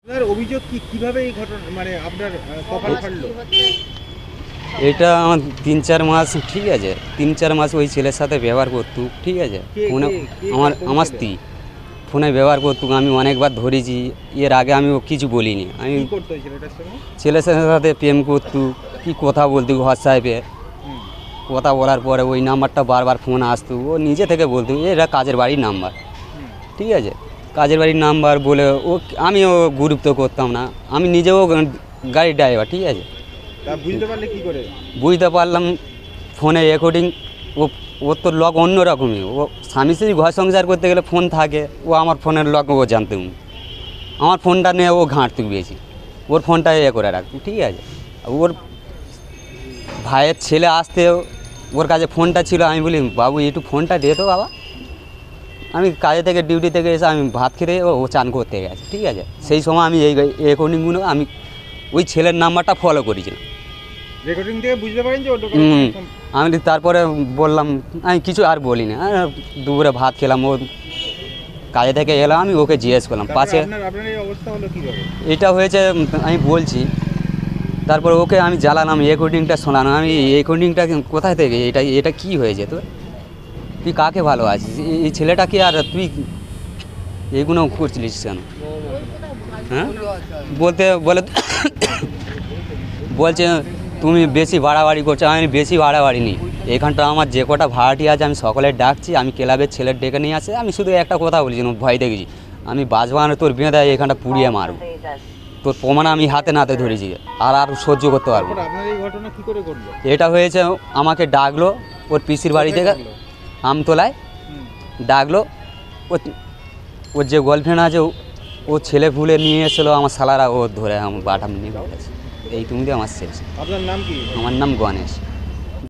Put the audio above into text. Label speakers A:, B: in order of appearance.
A: আপনার অভিযোগ কিভাবে এই ঘটনা মানে আপনার কপাল ফাটলো?
B: এটা আমার ৩-৪ মাস ঠিক আছে, ৩-৪ মাস ওই ছেলের সাথে ব্যবহার করতু, ঠিক আছে। ফোনে আমার স্ত্রী ফোনে ব্যবহার করতু, আমি অনেকবার ধরেছি। এর আগে আমি কিছু বলিনি। আমি ছেলের সাথে প্রেম করতু, কি কথা বলতু হোয়াটসঅ্যাপে। কথা বলার পরে ওই নাম্বারটা বারবার ফোন আসতো, ও নিজে থেকে বলতো এটা কাজের বাড়ির নাম্বার, ঠিক আছে। কাজের বাড়ির নাম্বার বলে আমিও গুরুত্ব করতাম না। আমি নিজেও গাড়ির ড্রাইভার, ঠিক আছে।
A: বুঝতে পারলে কি করে?
B: বুঝতে পারলাম ফোনে রেকর্ডিং। ওর তো লক অন্য রকমই। ও স্বামী স্ত্রী ঘর সংসার করতে গেলে ফোন থাকে, ও আমার ফোনের লক ও জানতো। আমার ফোনটা নিয়ে ও ঘাঁটতো বেশি, ওর ফোনটা করে রাখতো, ঠিক আছে। ওর ভাইয়ের ছেলে আসতে ওর কাছে ফোনটা ছিল। আমি বলি বাবু একটু ফোনটা দে তো বাবা। আমি কাজে থেকে ডিউটি থেকে এসে আমি ভাত খেতে ও চান করতে গেছে, ঠিক আছে। সেই সময় আমি এই রেকর্ডিংগুলো আমি ওই ছেলের নাম্বারটা ফলো করেছিলাম।
A: রেকর্ডিং থেকে বুঝতে পারেন যে
B: আমি তারপরে বললাম, আমি কিছু আর বলি না। দুপুরে ভাত খেলাম, ও কাজে থেকে এলাম, আমি ওকে জিজ্ঞেস করলাম পাশে
A: আপনার এই অবস্থা হলো কীভাবে?
B: এটা হয়েছে আমি বলছি। তারপর ওকে আমি জ্বালালাম, রেকর্ডিংটা শোনানো। আমি রেকর্ডিংটা কোথায় থেকে এটা কি হয়েছে তোর? তুই কাকে ভালো আছিস? এই ছেলেটাকে আর তুই এইগুলো করছিলিস কেন? হ্যাঁ বলছে তুমি বেশি বাড়াবাড়ি করছো। আমি বেশি বাড়াবাড়ি নি। এখানটা আমার যে কটা ভাড়াটি আছে আমি সকলের ডাকছি, আমি ক্লাবের ছেলের ডেকে নিয়ে আসে। আমি শুধু একটা কথা বলেছিলাম, ভয় দেখেছি আমি বাজবানে তোর বেঁধে এখানটা পুড়িয়ে মারব। তোর প্রমাণ আমি হাতে নাতে ধরেছি, আর সহ্য করতে পারবো।
A: আপনার এই ঘটনা কি করে ঘটলো?
B: এটা হয়েছে আমাকে ডাকলো ওর পিসির বাড়ি থেকে, আমতলায় ডাকলো। ওর যে গার্লফ্রেন্ড আছে ও ছেলে ফুলে নিয়ে এসেছিলো, আমার শালারা ও ধরে আমার বাটাম নিয়ে গেছে। এই তুমি আমার শেষ।
A: আপনার নাম কি?
B: আমার নাম গণেশ।